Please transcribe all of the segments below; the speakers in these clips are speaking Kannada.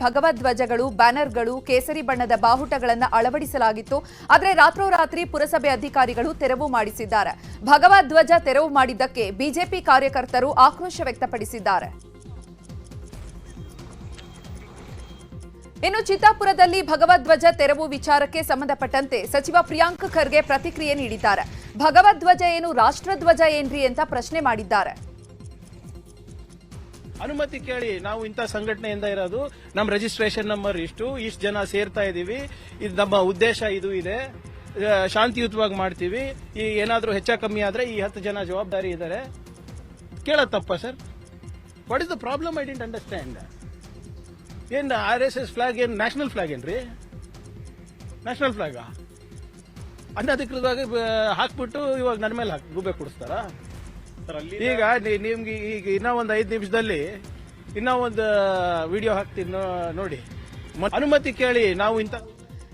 ಭಗವಧ್ವಜಗಳು, ಬ್ಯಾನರ್ಗಳು, ಕೇಸರಿ ಬಣ್ಣದ ಬಾವುಟಗಳನ್ನು ಅಳವಡಿಸಲಾಗಿತ್ತು. ಆದರೆ ರಾತ್ರೋರಾತ್ರಿ ಪುರಸಭೆ ಅಧಿಕಾರಿಗಳು ತೆರವು ಮಾಡಿಸಿದ್ದಾರೆ. ಭಗವಧ್ವಜ ತೆರವು ಮಾಡಿದ್ದಕ್ಕೆ ಬಿಜೆಪಿ ಕಾರ್ಯಕರ್ತರು ಆಕ್ರೋಶ ವ್ಯಕ್ತಪಡಿಸಿದ್ದಾರೆ. ಇನ್ನು ಚಿತ್ತಾಪುರದಲ್ಲಿ ಭಗವಧ್ವಜ ತೆರವು ವಿಚಾರಕ್ಕೆ ಸಂಬಂಧಪಟ್ಟಂತೆ ಸಚಿವ ಪ್ರಿಯಾಂಕ್ ಖರ್ಗೆ ಪ್ರತಿಕ್ರಿಯೆ ನೀಡಿದ್ದಾರೆ. ಭಗವಧ್ವಜ ಏನು ರಾಷ್ಟ್ರಧ್ವಜ ಏನ್ರಿ ಅಂತ ಪ್ರಶ್ನೆ ಮಾಡಿದ್ದಾರೆ. ಅನುಮತಿ ಕೇಳಿ, ನಾವು ಇಂಥ ಸಂಘಟನೆಯಿಂದ ಇರೋದು, ನಮ್ಮ ರಿಜಿಸ್ಟ್ರೇಷನ್ ನಂಬರ್ ಇಷ್ಟು ಜನ ಸೇರ್ತಾ ಇದೀವಿ, ಇದು ನಮ್ಮ ಉದ್ದೇಶ, ಇದು ಇದೆ, ಶಾಂತಿಯುತವಾಗಿ ಮಾಡ್ತೀವಿ, ಈ ಏನಾದರೂ ಹೆಚ್ಚ ಕಮ್ಮಿ ಆದ್ರೆ ಈ 10 ಜನ ಜವಾಬ್ದಾರಿ ಇದ್ದಾರೆ. ಕೇಳೋದು ತಪ್ಪ sir? What is the problem? I didn't understand. ಏನ್ RSS ಫ್ಲಾಗ್ ಏನ್ ನ್ಯಾಷನಲ್ ಫ್ಲಾಗ್ ಏನ್ರಿ? ನ್ಯಾಷನಲ್ ಫ್ಲಾಗ್ ಅನಧಿಕೃತವಾಗಿ ಹಾಕ್ಬಿಟ್ಟು ಇವಾಗ ನನ್ನ ಮೇಲೆ ಗೂಬೆ ಕೊಡಿಸ್ತಾರಾ? ಈಗ ನಿಮ್ಗೆ ಈಗ ಇನ್ನೂ ಒಂದು 5 ನಿಮಿಷದಲ್ಲಿ ಇನ್ನೂ ಒಂದು ವಿಡಿಯೋ ಹಾಕ್ತೀನಿ ನೋಡಿ. ಅನುಮತಿ ಕೇಳಿ, ನಾವು ಇಂಥ.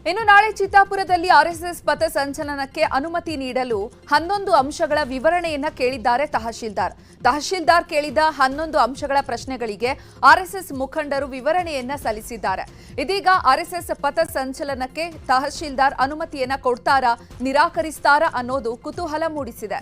ಇನ್ನು ನಾಳೆ ಚಿತ್ತಾಪುರದಲ್ಲಿ ಆರ್ಎಸ್ಎಸ್ ಪಥ ಸಂಚಲನಕ್ಕೆ ಅನುಮತಿ ನೀಡಲು 11 ಅಂಶಗಳ ವಿವರಣೆಯನ್ನ ಕೇಳಿದ್ದಾರೆ ತಹಶೀಲ್ದಾರ್ ಕೇಳಿದ 11 ಅಂಶಗಳ ಪ್ರಶ್ನೆಗಳಿಗೆ ಆರ್ಎಸ್ಎಸ್ ಮುಖಂಡರು ವಿವರಣೆಯನ್ನ ಸಲ್ಲಿಸಿದ್ದಾರೆ. ಇದೀಗ ಆರ್ಎಸ್ಎಸ್ ಪಥ ಸಂಚಲನಕ್ಕೆ ತಹಶೀಲ್ದಾರ್ ಅನುಮತಿಯನ್ನ ಕೊಡ್ತಾರಾ, ನಿರಾಕರಿಸ್ತಾರಾ ಅನ್ನೋದು ಕುತೂಹಲ ಮೂಡಿಸಿದೆ.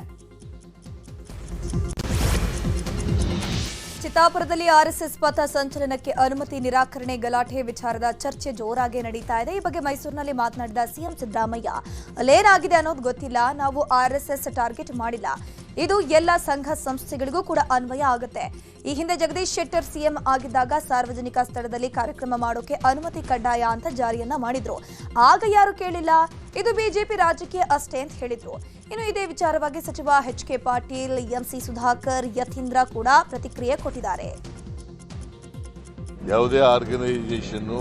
ಚಿತ್ತಾಪುರದಲ್ಲಿ ಆರ್ಎಸ್ಎಸ್ ಪಥ ಸಂಚಲನಕ್ಕೆ ಅನುಮತಿ ನಿರಾಕರಣೆ ಗಲಾಟೆ ವಿಚಾರದ ಚರ್ಚೆ ಜೋರಾಗಿ ನಡೀತಾ ಇದೆ. ಈ ಬಗ್ಗೆ ಮೈಸೂರಿನಲ್ಲಿ ಮಾತನಾಡಿದ ಸಿಎಂ ಸಿದ್ದರಾಮಯ್ಯ, ಅಲ್ಲೇನಾಗಿದೆ ಅನ್ನೋದು ಗೊತ್ತಿಲ್ಲ, ನಾವು ಆರ್ಎಸ್ಎಸ್ ಟಾರ್ಗೆಟ್ ಮಾಡಿಲ್ಲ, ಇದು ಎಲ್ಲ ಸಂಘ ಸಂಸ್ಥೆಗಳಿಗೂ ಕೂಡ ಅನ್ವಯ ಆಗುತ್ತೆ. ಈ ಹಿಂದೆ ಜಗದೀಶ್ ಶೆಟ್ಟರ್ ಸಿಎಂ ಆಗಿದ್ದಾಗ ಸಾರ್ವಜನಿಕ ಸ್ಥಳದಲ್ಲಿ ಕಾರ್ಯಕ್ರಮ ಮಾಡೋಕೆ ಅನುಮತಿ ಕಡ್ಡಾಯ ಅಂತ ಜಾರಿಯನ್ನ ಮಾಡಿದ್ರು. ಆಗ ಯಾರು ಕೇಳಿಲ್ಲ, ಇದು ಬಿಜೆಪಿ ರಾಜಕೀಯ ಅಷ್ಟೇ ಅಂತ ಹೇಳಿದ್ರು. ಇನ್ನು ಇದೇ ವಿಚಾರವಾಗಿ ಸಚಿವ H K Patil, M C Sudhakar, Yathindra ಕೂಡ ಪ್ರತಿಕ್ರಿಯೆ ಕೊಟ್ಟಿದ್ದಾರೆ. ಯಾವುದೇ ಆರ್ಗನೈಸೇಷನ್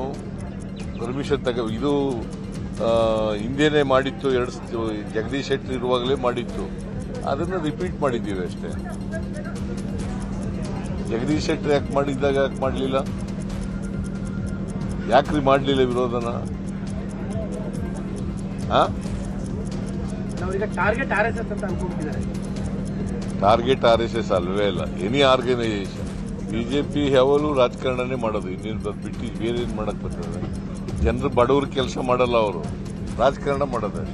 ಪರ್ಮಿಷನ್ ಇದು ಹಿಂದೆನೇ ಮಾಡಿತ್ತು, ಜಗದೀಶ್ ಶೆಟ್ಟರ್ ಇರುವಾಗಲೇ ಮಾಡಿತ್ತು, ಅದನ್ನು ರಿಪೀಟ್ ಮಾಡಿದ್ದೀವಿ ಅಷ್ಟೇ. ಜಗದೀಶ್ ಶೆಟ್ಟರ್ ಯಾಕೆ ಮಾಡಿದ್ದಾಗ ಯಾಕೆ ಮಾಡಲಿಲ್ಲ? ಯಾಕ್ರಿ ಮಾಡಲಿಲ್ಲ ವಿರೋಧನ? ಟಾರ್ಗೆಟ್ RSS ಅಂತ ಅನ್ಕೊಂಡಿದ್ದಾರೆ. ಟಾರ್ಗೆಟ್ RSS ಅಲ್ವೇ ಅಲ್ಲ, ಎನಿ ಆರ್ಗನೈಸೇಷನ್. ಬಿಜೆಪಿ ಯಾವಾಗಲೂ ರಾಜಕಾರಣನೇ ಮಾಡೋದು, ಇನ್ನೇನು ಬಿಟ್ಟು ಬೇರೆ ಏನು ಮಾಡಕ್ ಬರ್ತದೆ? ಜನರು ಬಡವ್ರ ಕೆಲಸ ಮಾಡಲ್ಲ, ಅವರು ರಾಜಕಾರಣ ಮಾಡೋದು.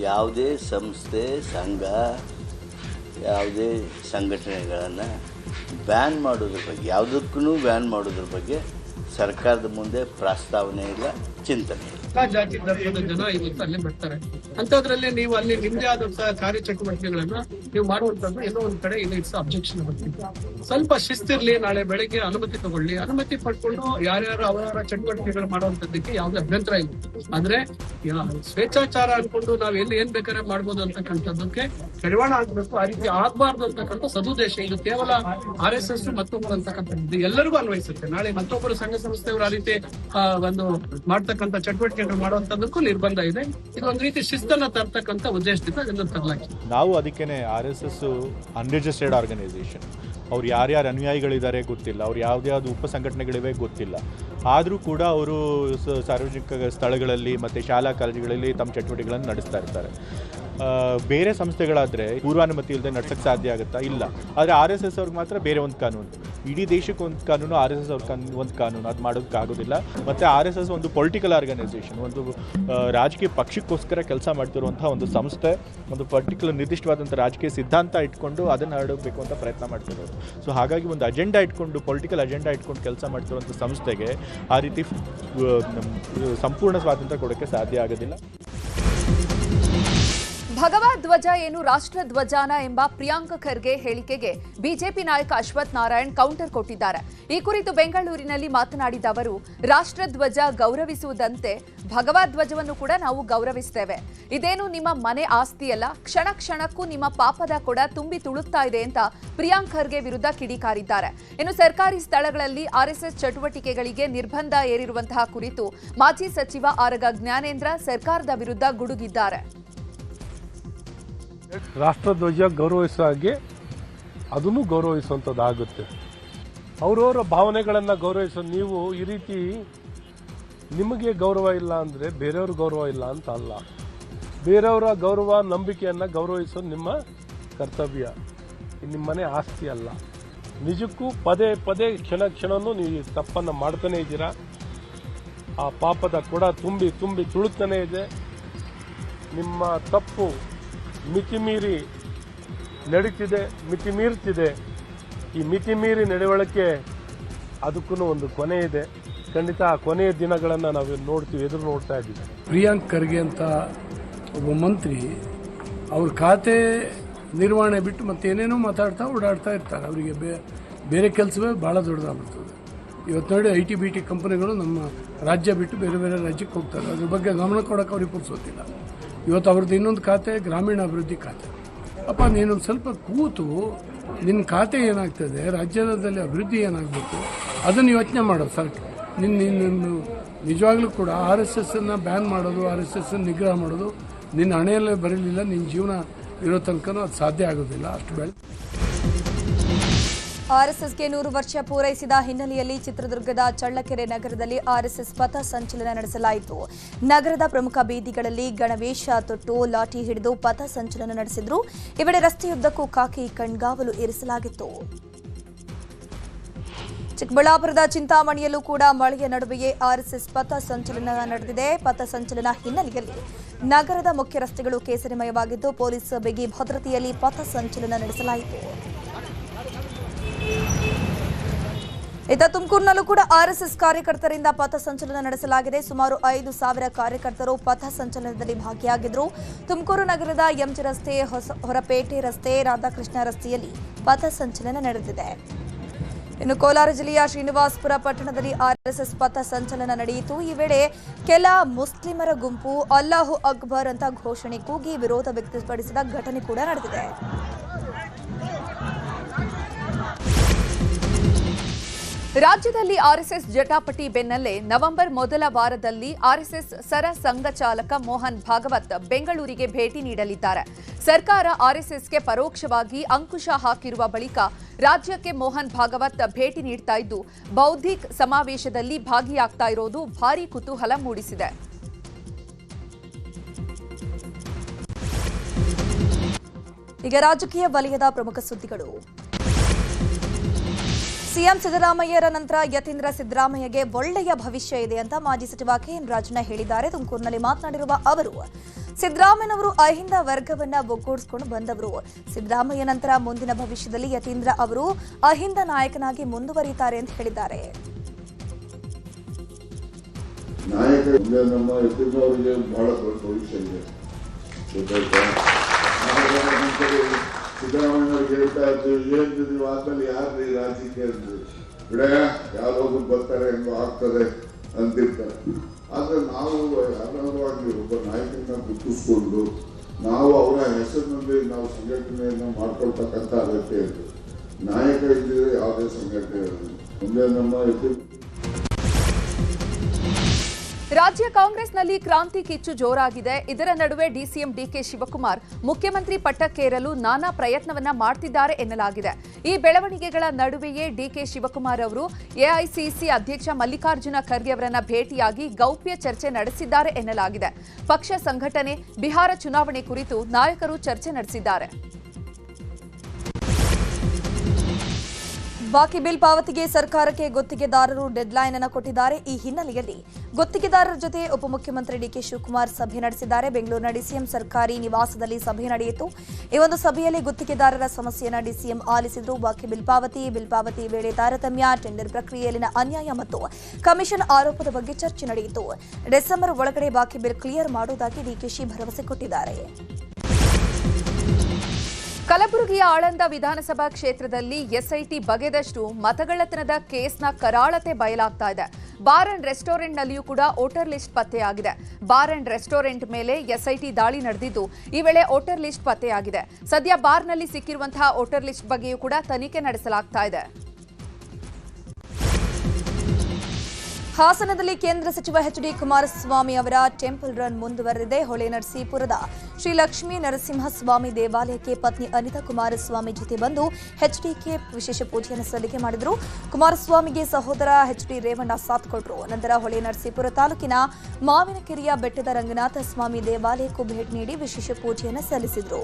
ಯಾವುದೇ ಸಂಸ್ಥೆ, ಸಂಘ, ಯಾವುದೇ ಸಂಘಟನೆಗಳನ್ನು ಬ್ಯಾನ್ ಮಾಡೋದ್ರ ಬಗ್ಗೆ, ಯಾವುದಕ್ಕೂ ಬ್ಯಾನ್ ಮಾಡೋದ್ರ ಬಗ್ಗೆ ಸರ್ಕಾರದ ಮುಂದೆ ಪ್ರಸ್ತಾವನೆ ಇಲ್ಲ, ಚಿಂತನೆ ಇಲ್ಲ. ಜಾತಿ ಧರ್ಮದ ಜನ ಇವತ್ತು ಅಲ್ಲಿ ಬರ್ತಾರೆ. ಅಂತದ್ರಲ್ಲಿ ನೀವು ಅಲ್ಲಿ ನಿಮ್ದೇ ಆದಂತಹ ಕಾರ್ಯಚಟುವಟಿಕೆಗಳನ್ನ ನೀವು ಮಾಡುವಂತದ್ದು ಎಲ್ಲೋ ಒಂದ್ ಕಡೆ ಇದು ಇಟ್ಸ್ ಅಬ್ಜೆಕ್ಷನ್. ಸ್ವಲ್ಪ ಶಿಸ್ತಿರ್ಲಿ, ನಾಳೆ ಬೆಳಗ್ಗೆ ಅನುಮತಿ ತಗೊಳ್ಳಿ, ಅನುಮತಿ ಪಡ್ಕೊಂಡು ಯಾರ್ಯಾರು ಅವರ ಚಟುವಟಿಕೆಗಳು ಮಾಡುವಂತದ್ದಕ್ಕೆ ಯಾವುದೇ ಅಭ್ಯಂತರ ಇಲ್ಲ. ಆದ್ರೆ ಸ್ವೇಚ್ಛಾಚಾರ ಅನ್ಕೊಂಡು ನಾವ್ ಎಲ್ಲಿ ಏನ್ ಬೇಕಾದ್ರೆ ಮಾಡ್ಬೋದು ಅಂತಕ್ಕಂಥದ್ದಕ್ಕೆ ಕಡಿವಾಣ ಆಗ್ಬೇಕು. ಆ ರೀತಿ ಆಗ್ಬಾರ್ದು ಅಂತಕ್ಕಂಥ ಸದುದ್ದೇಶ. ಇದು ಕೇವಲ RSS ಮತ್ತೊಬ್ಬರು ಅಂತಕ್ಕಂಥದ್ದು ಎಲ್ಲರಿಗೂ ಅನ್ವಯಿಸುತ್ತೆ. ನಾಳೆ ಮತ್ತೊಬ್ಬರು ಸಂಘ ಸಂಸ್ಥೆಯವರು ಆ ರೀತಿ ಒಂದು ಮಾಡ್ತಕ್ಕಂಥ ಚಟುವಟಿಕೆ ಮಾಡುವಂತದಕ್ಕೂ ನಿರ್ಬಂಧ ಇದೆ. ಇದು ಒಂದು ರೀತಿ ಶಿಸ್ತನ್ನ ತರ್ತಕ್ಕಂಥ ಉದ್ದೇಶದಿಂದ ಅದನ್ನು ತರಲಾಗಿದೆ. ನಾವು ಅದಕ್ಕೇನೆ RSS ಅನ್ರಿಜಿಸ್ಟರ್ಡ್ ಆರ್ಗನೈಸೇಷನ್, ಅವ್ರು ಯಾರ್ಯಾರು ಅನುಯಾಯಿಗಳಿದ್ದಾರೆ ಗೊತ್ತಿಲ್ಲ, ಅವ್ರು ಯಾವ್ದು ಉಪ ಸಂಘಟನೆಗಳಿವೆ ಗೊತ್ತಿಲ್ಲ. ಆದರೂ ಕೂಡ ಅವರು ಸಾರ್ವಜನಿಕ ಸ್ಥಳಗಳಲ್ಲಿ ಮತ್ತು ಶಾಲಾ ಕಾಲೇಜುಗಳಲ್ಲಿ ತಮ್ಮ ಚಟುವಟಿಕೆಗಳನ್ನು ನಡೆಸ್ತಾ ಇರ್ತಾರೆ. ಬೇರೆ ಸಂಸ್ಥೆಗಳಾದರೆ ಪೂರ್ವಾನುಮತಿ ಇಲ್ಲದೆ ನಡ್ಸಕ್ಕೆ ಸಾಧ್ಯ ಆಗುತ್ತಾ? ಇಲ್ಲ. ಆದರೆ RSS ಅವ್ರಿಗೆ ಮಾತ್ರ ಬೇರೆ ಒಂದು ಕಾನೂನು, ಇಡೀ ದೇಶಕ್ಕೆ ಒಂದು ಕಾನೂನು, RSS ಅವ್ರ ಒಂದು ಕಾನೂನು, ಅದು ಮಾಡೋದಕ್ಕಾಗೋದಿಲ್ಲ. ಮತ್ತು RSS ಒಂದು ಪೊಲಿಟಿಕಲ್ ಆರ್ಗನೈಸೇಷನ್, ಒಂದು ರಾಜಕೀಯ ಪಕ್ಷಕ್ಕೋಸ್ಕರ ಕೆಲಸ ಮಾಡ್ತಿರುವಂಥ ಒಂದು ಸಂಸ್ಥೆ, ಒಂದು ಪರ್ಟಿಕ್ಯುಲರ್ ನಿರ್ದಿಷ್ಟವಾದಂಥ ರಾಜಕೀಯ ಸಿದ್ಧಾಂತ ಇಟ್ಕೊಂಡು ಅದನ್ನು ಹರಡಬೇಕು ಅಂತ ಪ್ರಯತ್ನ ಮಾಡ್ತಿರೋದು. ಸೊ ಹಾಗಾಗಿ ಒಂದು ಅಜೆಂಡಾ ಇಟ್ಕೊಂಡು, ಪೊಲಿಟಿಕಲ್ ಅಜೆಂಡಾ ಇಟ್ಕೊಂಡು ಕೆಲಸ ಮಾಡ್ತಿರುವಂಥ ಸಂಸ್ಥೆಗೆ ಆ ರೀತಿ ಸಂಪೂರ್ಣ ಸ್ವಾತಂತ್ರ್ಯ ಕೊಡೋಕ್ಕೆ ಸಾಧ್ಯ ಆಗೋದಿಲ್ಲ. ಭಗವಧ್ವಜ ಏನು ರಾಷ್ಟ್ರಧ್ವಜಾನ ಎಂಬ ಪ್ರಿಯಾಂಕ್ ಖರ್ಗೆ ಹೇಳಿಕೆಗೆ ಬಿಜೆಪಿ ನಾಯಕ ಅಶ್ವಥ್ ನಾರಾಯಣ್ ಕೌಂಟರ್ ಕೊಟ್ಟಿದ್ದಾರೆ. ಈ ಕುರಿತು ಬೆಂಗಳೂರಿನಲ್ಲಿ ಮಾತನಾಡಿದ ಅವರು, ರಾಷ್ಟ್ರಧ್ವಜ ಗೌರವಿಸುವುದಂತೆ ಭಗವಧ್ವಜವನ್ನು ಕೂಡ ನಾವು ಗೌರವಿಸ್ತೇವೆ. ಇದೇನು ನಿಮ್ಮ ಮನೆ ಆಸ್ತಿಯಲ್ಲ, ಕ್ಷಣ ಕ್ಷಣಕ್ಕೂ ನಿಮ್ಮ ಪಾಪದ ಕೊಡ ತುಂಬಿ ತುಳುಕ್ತಾ ಇದೆ ಅಂತ ಪ್ರಿಯಾಂಕ್ ಖರ್ಗೆ ವಿರುದ್ಧ ಕಿಡಿಕಾರಿದ್ದಾರೆ. ಇನ್ನು ಸರ್ಕಾರಿ ಸ್ಥಳಗಳಲ್ಲಿ RSS ಚಟುವಟಿಕೆಗಳಿಗೆ ನಿರ್ಬಂಧ ಏರಿರುವಂತಹ ಕುರಿತು ಮಾಜಿ ಸಚಿವ ಆರಗ ಜ್ಞಾನೇಂದ್ರ ಸರ್ಕಾರದ ವಿರುದ್ಧ ಗುಡುಗಿದ್ದಾರೆ. ರಾಷ್ಟ್ರಧ್ವಜ ಗೌರವಿಸೋ ಹಾಗೆ ಅದನ್ನು ಗೌರವಿಸುವಂಥದ್ದಾಗುತ್ತೆ. ಅವರವರ ಭಾವನೆಗಳನ್ನು ಗೌರವಿಸೋ ನೀವು ಈ ರೀತಿ ನಿಮಗೆ ಗೌರವ ಇಲ್ಲ ಅಂದರೆ ಬೇರೆಯವ್ರ ಗೌರವ ಇಲ್ಲ ಅಂತ ಅಲ್ಲ. ಬೇರೆಯವರ ಗೌರವ, ನಂಬಿಕೆಯನ್ನು ಗೌರವಿಸೋದು ನಿಮ್ಮ ಕರ್ತವ್ಯ, ನಿಮ್ಮ ಮನೆ ಆಸ್ತಿ ಅಲ್ಲ. ನಿಜಕ್ಕೂ ಪದೇ ಪದೇ ಕ್ಷಣನೂ ನೀವು ಈ ತಪ್ಪನ್ನು ಮಾಡ್ತಾನೆ ಇದ್ದೀರಾ. ಆ ಪಾಪದ ಕೊಡ ತುಂಬಿ ತುಂಬಿ ತುಳುಕ್ತಾನೆ ಇದೆ. ನಿಮ್ಮ ತಪ್ಪು ಮಿತಿಮೀರಿ ನಡೀತಿದೆ, ಮಿತಿಮೀರ್ತಿದೆ. ಈ ಮಿತಿಮೀರಿ ನಡವಳಿಕೆ ಅದಕ್ಕೂ ಒಂದು ಕೊನೆ ಇದೆ. ಖಂಡಿತ ಆ ಕೊನೆಯ ದಿನಗಳನ್ನು ನಾವು ನೋಡ್ತೀವಿ, ಎದುರು ನೋಡ್ತಾ ಇದ್ದೀವಿ. ಪ್ರಿಯಾಂಕ್ ಖರ್ಗೆ ಅಂತ ಒಬ್ಬ ಮಂತ್ರಿ ಅವ್ರ ಖಾತೆ ನಿರ್ವಹಣೆ ಬಿಟ್ಟು ಮತ್ತೇನೇನೋ ಮಾತಾಡ್ತಾ ಓಡಾಡ್ತಾ ಇರ್ತಾರೆ. ಅವರಿಗೆ ಬೇರೆ ಕೆಲಸವೇ ಭಾಳ ದೊಡ್ಡದಾಗ್ಬಿಡ್ತದೆ. ಇವತ್ತು ನೋಡಿ IT-BT ಕಂಪನಿಗಳು ನಮ್ಮ ರಾಜ್ಯ ಬಿಟ್ಟು ಬೇರೆ ಬೇರೆ ರಾಜ್ಯಕ್ಕೆ ಹೋಗ್ತಾರೆ. ಅದ್ರ ಬಗ್ಗೆ ಗಮನ ಕೊಡೋಕೆ ಅವ್ರಿಗೆ ಪುರ್ಸೋತಿಲ್ಲ. ಇವತ್ತು ಅವ್ರದ್ದು ಇನ್ನೊಂದು ಖಾತೆ ಗ್ರಾಮೀಣಾಭಿವೃದ್ಧಿ ಖಾತೆ. ಅಪ್ಪ ನೀನು ಸ್ವಲ್ಪ ಕೂತು ನಿನ್ನ ಖಾತೆ ಏನಾಗ್ತದೆ, ರಾಜ್ಯದಲ್ಲಿ ಅಭಿವೃದ್ಧಿ ಏನಾಗಬೇಕು ಅದನ್ನು ಯೋಚನೆ ಮಾಡೋದು ಸರ್. ನಿನ್ನ ನಿಜವಾಗ್ಲೂ ಕೂಡ RSS ಬ್ಯಾನ್ ಮಾಡೋದು, RSS ನಿಗ್ರಹ ಮಾಡೋದು ನಿನ್ನ ಹಣೆಯಲ್ಲೇ ಬರಲಿಲ್ಲ. ನಿನ್ನ ಜೀವನ ಇರೋ ತನಕನೂ ಅದು ಸಾಧ್ಯ ಆಗೋದಿಲ್ಲ. ಅಷ್ಟು ಬೆಳೆ ಆರ್ಎಸ್ಎಸ್ಗೆ 100 ವರ್ಷ ಪೂರೈಸಿದ ಹಿನ್ನೆಲೆಯಲ್ಲಿ ಚಿತ್ರದುರ್ಗದ ಚಳ್ಳಕೆರೆ ನಗರದಲ್ಲಿ ಆರ್ಎಸ್ಎಸ್ ಪಥ ಸಂಚಲನ ನಡೆಸಲಾಯಿತು. ನಗರದ ಪ್ರಮುಖ ಬೀದಿಗಳಲ್ಲಿ ಗಣವೇಶ ತೊಟ್ಟು ಲಾಠಿ ಹಿಡಿದು ಪಥ ಸಂಚಲನ ನಡೆಸಿದ್ರು. ಈ ವೇಳೆ ರಸ್ತೆಯುದ್ದಕ್ಕೂ ಖಾಕಿ ಕಣ್ಗಾವಲು ಇರಿಸಲಾಗಿತ್ತು. ಚಿಕ್ಕಬಳ್ಳಾಪುರದ ಚಿಂತಾಮಣಿಯಲ್ಲೂ ಕೂಡ ಮಳೆಯ ನಡುವೆಯೇ ಆರ್ಎಸ್ಎಸ್ ಪಥ ಸಂಚಲನ ನಡೆದಿದೆ. ಪಥ ಸಂಚಲನ ಹಿನ್ನೆಲೆಯಲ್ಲಿ ನಗರದ ಮುಖ್ಯ ರಸ್ತೆಗಳು ಕೇಸರಿಮಯವಾಗಿದ್ದು ಪೊಲೀಸ್ ಬಿಗಿ ಭದ್ರತೆಯಲ್ಲಿ ಪಥ ಸಂಚಲನ ನಡೆಸಲಾಯಿತು. ಇತ್ತ ತುಮಕೂರಿನಲ್ಲೂ ಕೂಡ ಆರ್ಎಸ್ಎಸ್ ಕಾರ್ಯಕರ್ತರಿಂದ ಪಥ ಸಂಚಲನ ನಡೆಸಲಾಗಿದೆ. ಸುಮಾರು 5,000 ಕಾರ್ಯಕರ್ತರು ಪಥ ಸಂಚಲನದಲ್ಲಿ ಭಾಗಿಯಾಗಿದ್ದರು. ತುಮಕೂರು ನಗರದ ಎಂಜಿ ರಸ್ತೆ, ಹೊರಪೇಟೆ ರಸ್ತೆ, ರಾಧಾಕೃಷ್ಣ ರಸ್ತೆಯಲ್ಲಿ ಪಥ ಸಂಚಲನ ನಡೆದಿದೆ. ಇನ್ನು ಕೋಲಾರ ಜಿಲ್ಲೆಯ ಶ್ರೀನಿವಾಸಪುರ ಪಟ್ಟಣದಲ್ಲಿ ಆರ್ಎಸ್ಎಸ್ ಪಥ ಸಂಚಲನ ನಡೆಯಿತು. ಈ ವೇಳೆ ಕೆಲ ಮುಸ್ಲಿಮರ ಗುಂಪು ಅಲ್ಲಾಹು ಅಕ್ಬರ್ ಅಂತ ಘೋಷಣೆ ಕೂಗಿ ವಿರೋಧ ವ್ಯಕ್ತಪಡಿಸಿದ ಘಟನೆ ಕೂಡ ನಡೆದಿದೆ. ರಾಜ್ಯದಲ್ಲಿ ಆರ್ಎಸ್ಎಸ್ ಜಟಾಪಟಿ ಬೆನ್ನಲ್ಲೇ ನವೆಂಬರ್ ಮೊದಲ ವಾರದಲ್ಲಿ ಆರ್ಎಸ್ಎಸ್ ಸರ ಸಂಘ ಚಾಲಕ ಮೋಹನ್ ಭಾಗವತ್ ಬೆಂಗಳೂರಿಗೆ ಭೇಟಿ ನೀಡಲಿದ್ದಾರೆ. ಸರ್ಕಾರ ಆರ್ಎಸ್ಎಸ್ಗೆ ಪರೋಕ್ಷವಾಗಿ ಅಂಕುಶ ಹಾಕಿರುವ ಬಳಿಕ ರಾಜ್ಯಕ್ಕೆ ಮೋಹನ್ ಭಾಗವತ್ ಭೇಟಿ ನೀಡ್ತಾ ಇದ್ದು ಬೌದ್ಧಿಕ್ ಸಮಾವೇಶದಲ್ಲಿ ಭಾಗಿಯಾಗ್ತಾ ಇರೋದು ಭಾರೀ ಕುತೂಹಲ ಮೂಡಿಸಿದೆ. ಈಗ ರಾಜಕೀಯ ವಲಯದ ಪ್ರಮುಖ ಸುದ್ದಿಗಳು. ಸಿಎಂ ಸಿದ್ದರಾಮಯ್ಯರ ನಂತರ ಯತೀಂದ್ರ ಸಿದ್ದರಾಮಯ್ಯಗೆ ಒಳ್ಳೆಯ ಭವಿಷ್ಯ ಇದೆ ಅಂತ ಮಾಜಿ ಸಚಿವ KN ರಾಜಣ್ಣ ಹೇಳಿದ್ದಾರೆ. ತುಮಕೂರಿನಲ್ಲಿ ಮಾತನಾಡಿರುವ ಅವರು, ಸಿದ್ದರಾಮಯ್ಯನವರು ಅಹಿಂದ ವರ್ಗವನ್ನ ಒಗ್ಗೂಡಿಸಿಕೊಂಡು ಬಂದವರು. ಸಿದ್ದರಾಮಯ್ಯ ನಂತರ ಮುಂದಿನ ಭವಿಷ್ಯದಲ್ಲಿ ಯತೀಂದ್ರ ಅವರು ಅಹಿಂದ ನಾಯಕನಾಗಿ ಮುಂದುವರಿಯುತ್ತಾರೆ ಅಂತ ಹೇಳಿದ್ದಾರೆ. ಸಿದ್ದರಾಮಯ್ಯವ್ರಿಗೆ ಹೇಳ್ತಾ ಇದ್ದು ಏನಿದ್ರು ಆದ್ಮೇಲೆ ಯಾರ್ರಿ ರಾಜಕೀಯ ಬಿಡ ಯಾವ್ದೊಬ್ರು ಬರ್ತಾರೆ ಹೆಂಗೋ ಆಗ್ತದೆ ಅಂತಿರ್ತಾರೆ. ಆದ್ರೆ ನಾವು ಯಾರಾದ್ರೂ ಆಗಲಿ ಒಬ್ಬ ನಾಯಕನ ಗುರುತಿಸ್ಕೊಂಡು ನಾವು ಅವರ ಹೆಸರಿನಲ್ಲಿ ನಾವು ಸಂಘಟನೆಯನ್ನ ಮಾಡ್ಕೊಳ್ತಕ್ಕಂಥ ಅಗತ್ಯ ಇದೆ. ನಾಯಕ ಇದ್ದಿದ್ರೆ ಯಾವುದೇ ಸಂಘಟನೆ ಇರೋದು. ಮುಂದೆ ನಮ್ಮ ರಾಜ್ಯ ಕಾಂಗ್ರೆಸ್ನಲ್ಲಿ ಕ್ರಾಂತಿ ಕಿಚ್ಚು ಜೋರಾಗಿದೆ. ಇದರ ನಡುವೆ ಡಿಸಿಎಂ ಡಿಕೆ ಶಿವಕುಮಾರ್ ಮುಖ್ಯಮಂತ್ರಿ ಪಟ್ಟಕ್ಕೇರಲು ನಾನಾ ಪ್ರಯತ್ನವನ್ನ ಮಾಡ್ತಿದ್ದಾರೆ ಎನ್ನಲಾಗಿದೆ. ಈ ಬೆಳವಣಿಗೆಗಳ ನಡುವೆಯೇ ಡಿಕೆ ಶಿವಕುಮಾರ್ ಅವರು ಎಐಸಿಸಿ ಅಧ್ಯಕ್ಷ ಮಲ್ಲಿಕಾರ್ಜುನ ಖರ್ಗೆ ಅವರನ್ನ ಭೇಟಿಯಾಗಿ ಗೌಪ್ಯ ಚರ್ಚೆ ನಡೆಸಿದ್ದಾರೆ ಎನ್ನಲಾಗಿದೆ. ಪಕ್ಷ ಸಂಘಟನೆ, ಬಿಹಾರ ಚುನಾವಣೆ ಕುರಿತು ನಾಯಕರು ಚರ್ಚೆ ನಡೆಸಿದ್ದಾರೆ. ಬಾಕಿ ಬಿಲ್ ಪಾವತಿಗೆ ಸರ್ಕಾರಕ್ಕೆ ಗುತ್ತಿಗೆದಾರರು ಡೆಡ್ಲೈನ್ ಅನ್ನು ಕೊಟ್ಟಿದ್ದಾರೆ. ಈ ಹಿನ್ನೆಲೆಯಲ್ಲಿ ಗುತ್ತಿಗೆದಾರರ ಜೊತೆ ಉಪಮುಖ್ಯಮಂತ್ರಿ ಡಿಕೆ ಶಿವಕುಮಾರ್ ಸಭೆ ನಡೆಸಿದ್ದಾರೆ. ಬೆಂಗಳೂರಿನ ಡಿಸಿಎಂ ಸರ್ಕಾರಿ ನಿವಾಸದಲ್ಲಿ ಸಭೆ ನಡೆಯಿತು. ಈ ಒಂದು ಸಭೆಯಲ್ಲಿ ಗುತ್ತಿಗೆದಾರರ ಸಮಸ್ಯೆಯನ್ನು ಡಿಸಿಎಂ ಆಲಿಸಿದ್ರು. ಬಾಕಿ ಬಿಲ್ ಪಾವತಿ ವೇಳೆ ತಾರತಮ್ಯ, ಟೆಂಡರ್ ಪ್ರಕ್ರಿಯೆಯಲ್ಲಿನ ಅನ್ಯಾಯ ಮತ್ತು ಕಮಿಷನ್ ಆರೋಪದ ಬಗ್ಗೆ ಚರ್ಚೆ ನಡೆಯಿತು. ಡಿಸೆಂಬರ್ ಒಳಗಡೆ ಬಾಕಿ ಬಿಲ್ ಕ್ಲಿಯರ್ ಮಾಡುವುದಾಗಿ ಡಿಕೆಶಿ ಭರವಸೆ ಕೊಟ್ಟಿದ್ದಾರೆ. ಕಲಬುರಗಿಯ ಆಳಂದ ವಿಧಾನಸಭಾ ಕ್ಷೇತ್ರದಲ್ಲಿ ಎಸ್ಐಟಿ ಬಗೆದಷ್ಟು ಮತಗಳ್ಳತನದ ಕೇಸ್ನ ಕರಾಳತೆ ಬಯಲಾಗ್ತಾ ಇದೆ. ಬಾರ್ ಅಂಡ್ ರೆಸ್ಟೋರೆಂಟ್ನಲ್ಲಿಯೂ ಕೂಡ ವೋಟರ್ ಲಿಸ್ಟ್ ಪತ್ತೆಯಾಗಿದೆ. ಬಾರ್ ಅಂಡ್ ರೆಸ್ಟೋರೆಂಟ್ ಮೇಲೆ ಎಸ್ಐಟಿ ದಾಳಿ ನಡೆದಿದ್ದು ಈ ವೇಳೆ ವೋಟರ್ ಲಿಸ್ಟ್ ಪತ್ತೆಯಾಗಿದೆ. ಸದ್ಯ ಬಾರ್ನಲ್ಲಿ ಸಿಕ್ಕಿರುವಂತಹ ವೋಟರ್ ಲಿಸ್ಟ್ ಬಗ್ಗೆಯೂ ಕೂಡ ತನಿಖೆ ನಡೆಸಲಾಗ್ತಾ ಇದೆ. ಹಾಸನದಲ್ಲಿ ಕೇಂದ್ರ ಸಚಿವ ಎಚ್ಡಿ ಕುಮಾರಸ್ವಾಮಿ ಅವರ ಟೆಂಪಲ್ ರನ್ ಮುಂದುವರೆದಿದೆ. ಹೊಳೆನರಸೀಪುರದ ಶ್ರೀ ಲಕ್ಷ್ಮೀ ನರಸಿಂಹಸ್ವಾಮಿ ದೇವಾಲಯಕ್ಕೆ ಪತ್ನಿ ಅನಿತಾ ಕುಮಾರಸ್ವಾಮಿ ಜೊತೆ ಬಂದು ಎಚ್ಡಿಕೆ ವಿಶೇಷ ಪೂಜೆಯನ್ನು ಸಲ್ಲಿಕೆ ಮಾಡಿದರು. ಕುಮಾರಸ್ವಾಮಿಗೆ ಸಹೋದರ ಎಚ್ಡಿ ರೇವಣ್ಣ ಸಾಥ್ ಕೊಟ್ಟರು. ನಂತರ ಹೊಳೆನರಸೀಪುರ ತಾಲೂಕಿನ ಮಾವಿನಕೆರೆಯ ಬೆಟ್ಟದ ರಂಗನಾಥ ಸ್ವಾಮಿ ದೇವಾಲಯಕ್ಕೂ ಭೇಟಿ ನೀಡಿ ವಿಶೇಷ ಪೂಜೆಯನ್ನು ಸಲ್ಲಿಸಿದರು.